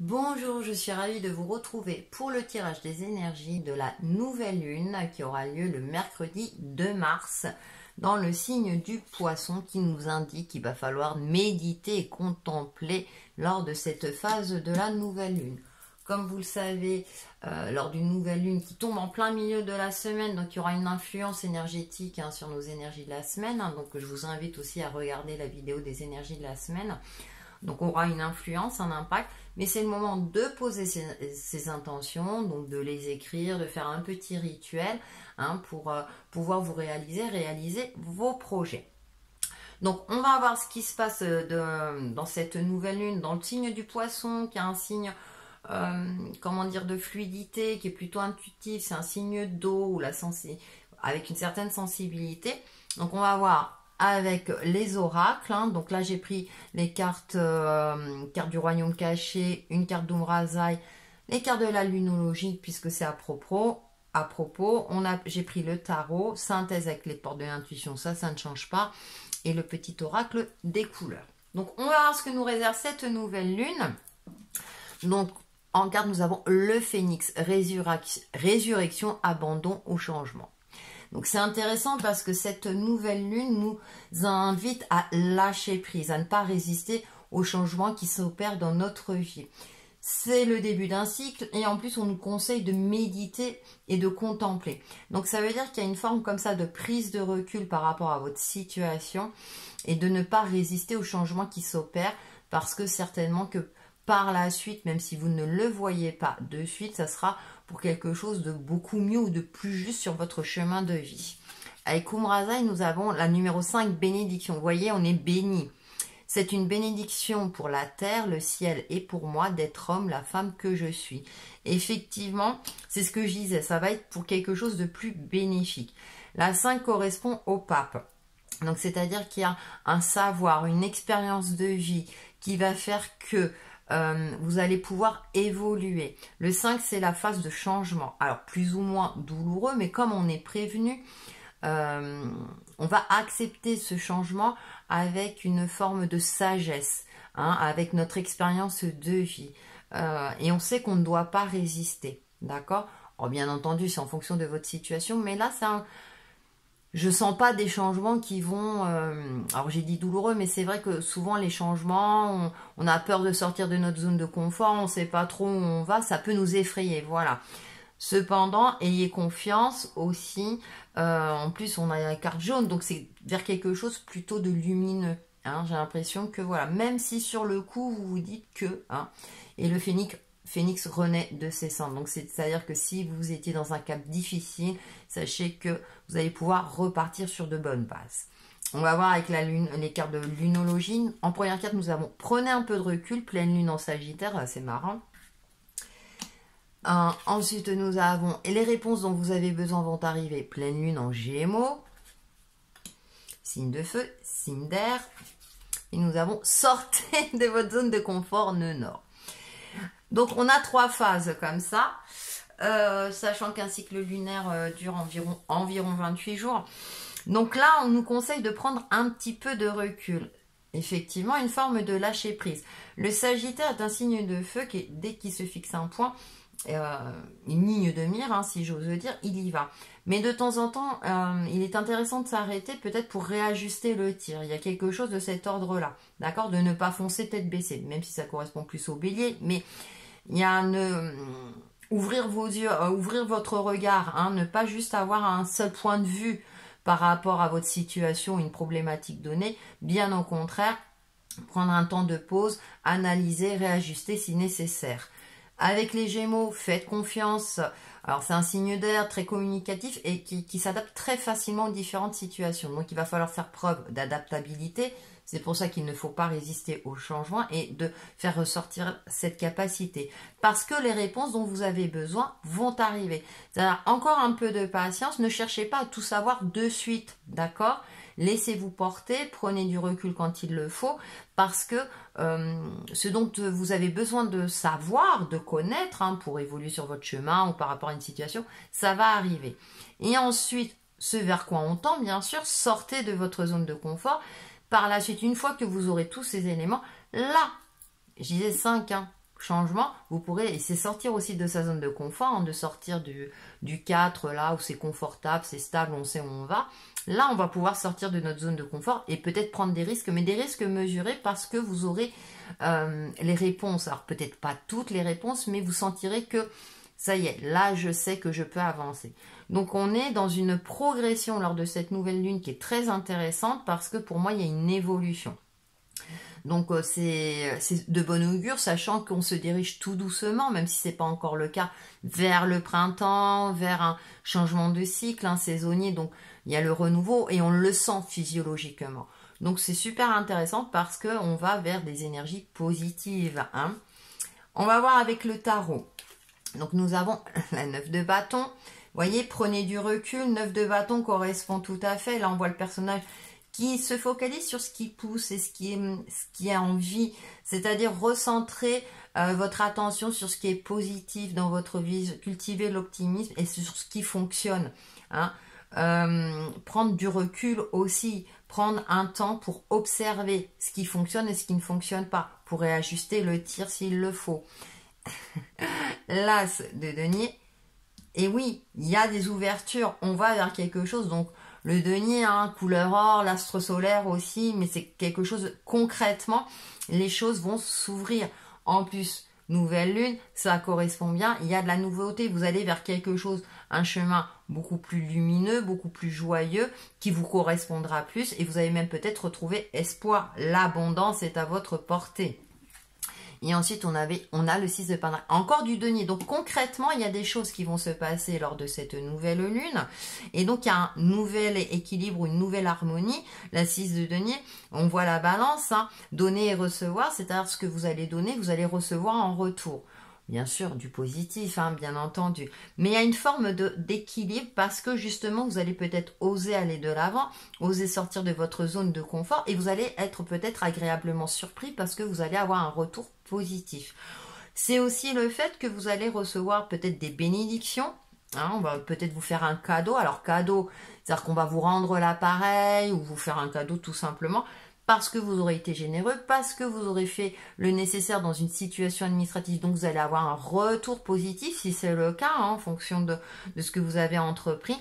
Bonjour, je suis ravie de vous retrouver pour le tirage des énergies de la nouvelle lune qui aura lieu le mercredi 2 mars dans le signe du poisson qui nous indique qu'il va falloir méditer et contempler lors de cette phase de la nouvelle lune. Comme vous le savez, lors d'une nouvelle lune qui tombe en plein milieu de la semaine, donc il y aura une influence énergétique sur nos énergies de la semaine. Donc je vous invite aussi à regarder la vidéo des énergies de la semaine. Donc on aura une influence, un impact, mais c'est le moment de poser ses intentions, donc de les écrire, de faire un petit rituel pour pouvoir vous réaliser vos projets. Donc on va voir ce qui se passe dans cette nouvelle lune, dans le signe du poisson, qui est un signe de fluidité, qui est plutôt intuitif, c'est un signe d'eau ou avec une certaine sensibilité. Donc on va voir avec les oracles, donc là j'ai pris les cartes du royaume caché, une carte d'Umrazai, les cartes de la lunologie puisque c'est à propos. J'ai pris le tarot, synthèse avec les portes de l'intuition, ça ne change pas, et le petit oracle des couleurs. Donc on va voir ce que nous réserve cette nouvelle lune. Donc en carte nous avons le phénix, résurrection, abandon ou changement. Donc c'est intéressant parce que cette nouvelle lune nous invite à lâcher prise, à ne pas résister aux changements qui s'opèrent dans notre vie. C'est le début d'un cycle et en plus on nous conseille de méditer et de contempler. Donc ça veut dire qu'il y a une forme comme ça de prise de recul par rapport à votre situation et de ne pas résister aux changements qui s'opèrent parce que certainement que par la suite, même si vous ne le voyez pas de suite, ça sera pour quelque chose de beaucoup mieux ou de plus juste sur votre chemin de vie. Avec Umrazai, nous avons la numéro 5, bénédiction. Vous voyez, on est béni. C'est une bénédiction pour la terre, le ciel et pour moi d'être homme, la femme que je suis. Effectivement, c'est ce que je disais, ça va être pour quelque chose de plus bénéfique. La 5 correspond au pape. Donc, c'est-à-dire qu'il y a un savoir, une expérience de vie qui va faire que vous allez pouvoir évoluer. Le 5, c'est la phase de changement. Alors, plus ou moins douloureux, mais comme on est prévenu, on va accepter ce changement avec une forme de sagesse, avec notre expérience de vie. Et on sait qu'on ne doit pas résister, d'accord? Bien entendu, c'est en fonction de votre situation, mais là, je sens pas des changements qui vont... alors j'ai dit douloureux, mais c'est vrai que souvent les changements, on a peur de sortir de notre zone de confort, on ne sait pas trop où on va, ça peut nous effrayer, voilà. Cependant, ayez confiance aussi. En plus, on a la carte jaune, donc c'est vers quelque chose plutôt de lumineux. J'ai l'impression que voilà, même si sur le coup, vous vous dites que... et le Phénix renaît de ses cendres. Donc, c'est-à-dire que si vous étiez dans un cap difficile, sachez que vous allez pouvoir repartir sur de bonnes bases. On va voir avec la lune, les cartes de lunologie. En première carte, nous avons prenez un peu de recul, pleine lune en Sagittaire, c'est marrant. Ensuite, nous avons et les réponses dont vous avez besoin vont arriver, pleine lune en Gémeaux, signe de feu, signe d'air. Et nous avons sortez de votre zone de confort, nœud nord. Donc, on a 3 phases comme ça, sachant qu'un cycle lunaire dure environ 28 jours. Donc là, on nous conseille de prendre un petit peu de recul. Effectivement, une forme de lâcher prise. Le Sagittaire est un signe de feu qui, dès qu'il se fixe un point, une ligne de mire, si j'ose dire, il y va. Mais de temps en temps, il est intéressant de s'arrêter peut-être pour réajuster le tir. Il y a quelque chose de cet ordre-là, d'accord? De ne pas foncer tête baissée, même si ça correspond plus au bélier, mais il y a ouvrir vos yeux, ouvrir votre regard, ne pas juste avoir un seul point de vue par rapport à votre situation, une problématique donnée, bien au contraire, prendre un temps de pause, analyser, réajuster si nécessaire. Avec les Gémeaux, faites confiance. Alors, c'est un signe d'air très communicatif et qui s'adapte très facilement aux différentes situations. Donc, il va falloir faire preuve d'adaptabilité. C'est pour ça qu'il ne faut pas résister au changement et de faire ressortir cette capacité. Parce que les réponses dont vous avez besoin vont arriver. C'est-à-dire, encore un peu de patience. Ne cherchez pas à tout savoir de suite, d'accord ? Laissez-vous porter, prenez du recul quand il le faut, parce que ce dont vous avez besoin de savoir, de connaître, pour évoluer sur votre chemin ou par rapport à une situation, ça va arriver. Et ensuite, ce vers quoi on tend, bien sûr, sortez de votre zone de confort. Par la suite, une fois que vous aurez tous ces éléments, là, je disais 5, changement, vous pourrez, et c'est sortir aussi de sa zone de confort, hein, de sortir du 4, là où c'est confortable, c'est stable, on sait où on va. Là, on va pouvoir sortir de notre zone de confort et peut-être prendre des risques, mais des risques mesurés parce que vous aurez les réponses. Alors, peut-être pas toutes les réponses, mais vous sentirez que ça y est, là, je sais que je peux avancer. Donc, on est dans une progression lors de cette nouvelle lune qui est très intéressante parce que pour moi, il y a une évolution. Donc c'est de bon augure, sachant qu'on se dirige tout doucement, même si ce n'est pas encore le cas, vers le printemps, vers un changement de cycle, un saisonnier. Donc il y a le renouveau et on le sent physiologiquement. Donc c'est super intéressant parce qu'on va vers des énergies positives. Hein. On va voir avec le tarot. Donc nous avons la 9 de bâton. Vous voyez, prenez du recul. 9 de bâton correspond tout à fait. Là on voit le personnage qui se focalise sur ce qui pousse et ce qui est en vie, c'est-à-dire recentrer votre attention sur ce qui est positif dans votre vie, cultiver l'optimisme et sur ce qui fonctionne. Hein. Prendre du recul aussi, prendre un temps pour observer ce qui fonctionne et ce qui ne fonctionne pas, pour réajuster le tir s'il le faut. L'As de denier, et oui, il y a des ouvertures, on va vers quelque chose, donc le denier, hein, couleur or, l'astre solaire aussi, mais c'est quelque chose, concrètement, les choses vont s'ouvrir. En plus, nouvelle lune, ça correspond bien, il y a de la nouveauté, vous allez vers quelque chose, un chemin beaucoup plus lumineux, beaucoup plus joyeux, qui vous correspondra plus, et vous allez même peut-être retrouver espoir. L'abondance est à votre portée. Et ensuite, on a le 6 de pentacle. Encore du denier. Donc, concrètement, il y a des choses qui vont se passer lors de cette nouvelle lune. Et donc, il y a un nouvel équilibre, une nouvelle harmonie. La 6 de denier, on voit la balance. Hein, donner et recevoir, c'est-à-dire ce que vous allez donner, vous allez recevoir en retour. Bien sûr, du positif, hein, bien entendu. Mais il y a une forme d'équilibre parce que justement, vous allez peut-être oser aller de l'avant, oser sortir de votre zone de confort et vous allez être peut-être agréablement surpris parce que vous allez avoir un retour positif. C'est aussi le fait que vous allez recevoir peut-être des bénédictions. Hein, on va peut-être vous faire un cadeau. Alors, cadeau, c'est-à-dire qu'on va vous rendre l'appareil ou vous faire un cadeau tout simplement. Parce que vous aurez été généreux, parce que vous aurez fait le nécessaire dans une situation administrative. Donc, vous allez avoir un retour positif, si c'est le cas, hein, en fonction de ce que vous avez entrepris.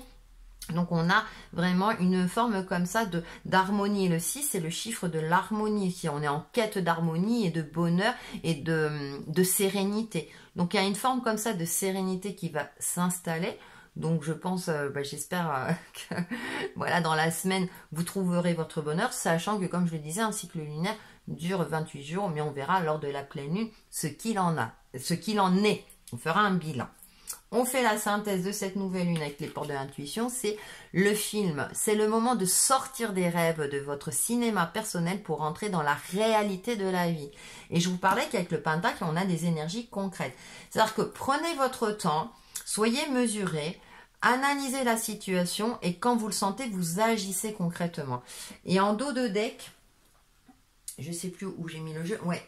Donc, on a vraiment une forme comme ça d'harmonie. Le 6, c'est le chiffre de l'harmonie. Si on est en quête d'harmonie et de bonheur et de sérénité. Donc, il y a une forme comme ça de sérénité qui va s'installer. Donc je pense, j'espère que voilà, dans la semaine, vous trouverez votre bonheur, sachant que comme je le disais, un cycle lunaire dure 28 jours, mais on verra lors de la pleine lune ce qu'il en est. On fera un bilan. On fait la synthèse de cette nouvelle lune avec les portes de l'intuition, c'est le film. C'est le moment de sortir des rêves de votre cinéma personnel pour entrer dans la réalité de la vie. Et je vous parlais qu'avec le pentacle, on a des énergies concrètes. C'est-à-dire que prenez votre temps, soyez mesurés, analysez la situation et quand vous le sentez, vous agissez concrètement. Et en dos de deck, je ne sais plus où j'ai mis le jeu, ouais,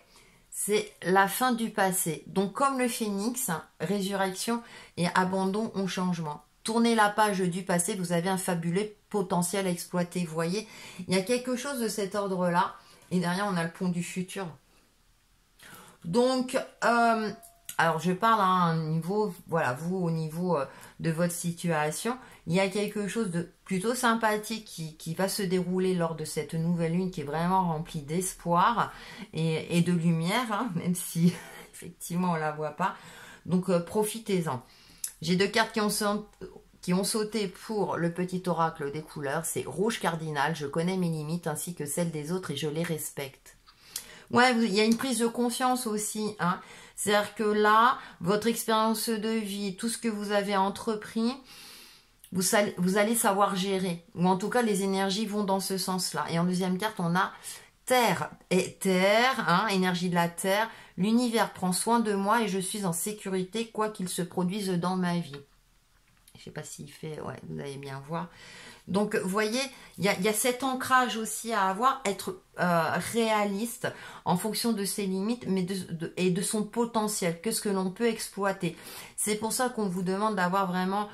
c'est la fin du passé. Donc comme le phénix, hein, résurrection et abandon au changement. Tournez la page du passé, vous avez un fabuleux potentiel à exploiter. Vous voyez, il y a quelque chose de cet ordre-là. Et derrière, on a le pont du futur. Donc, alors je parle à un niveau, voilà, vous au niveau de votre situation, il y a quelque chose de plutôt sympathique qui va se dérouler lors de cette nouvelle lune qui est vraiment remplie d'espoir et de lumière, hein, même si effectivement on ne la voit pas. Donc profitez-en. J'ai deux cartes qui ont sauté pour le petit oracle des couleurs. C'est rouge cardinal, je connais mes limites ainsi que celles des autres et je les respecte. Ouais, il y a une prise de conscience aussi, hein. C'est-à-dire que là, votre expérience de vie, tout ce que vous avez entrepris, vous allez savoir gérer. Ou en tout cas, les énergies vont dans ce sens-là. Et en deuxième carte, on a terre. Et terre, hein, énergie de la terre. L'univers prend soin de moi et je suis en sécurité quoi qu'il se produise dans ma vie. je sais pas s'il fait, ouais, vous allez bien voir. Donc, vous voyez, il y a cet ancrage aussi à avoir, être réaliste en fonction de ses limites mais et de son potentiel, qu'est-ce que l'on peut exploiter. C'est pour ça qu'on vous demande d'avoir vraiment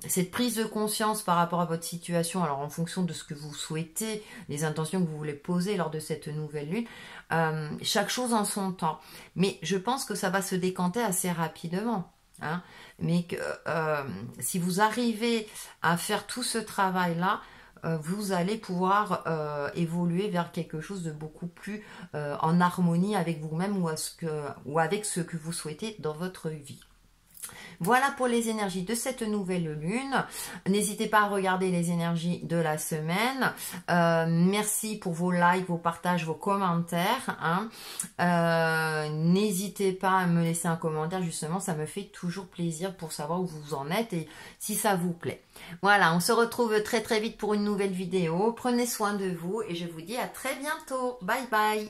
cette prise de conscience par rapport à votre situation, alors en fonction de ce que vous souhaitez, les intentions que vous voulez poser lors de cette nouvelle lune, chaque chose en son temps. Mais je pense que ça va se décanter assez rapidement. Hein, mais que si vous arrivez à faire tout ce travail-là, vous allez pouvoir évoluer vers quelque chose de beaucoup plus en harmonie avec vous-même ou avec ce que vous souhaitez dans votre vie. Voilà pour les énergies de cette nouvelle lune. N'hésitez pas à regarder les énergies de la semaine. Merci pour vos likes, vos partages, vos commentaires. Hein. N'hésitez pas à me laisser un commentaire, justement, ça me fait toujours plaisir pour savoir où vous en êtes et si ça vous plaît. Voilà, on se retrouve très très vite pour une nouvelle vidéo. Prenez soin de vous et je vous dis à très bientôt. Bye bye.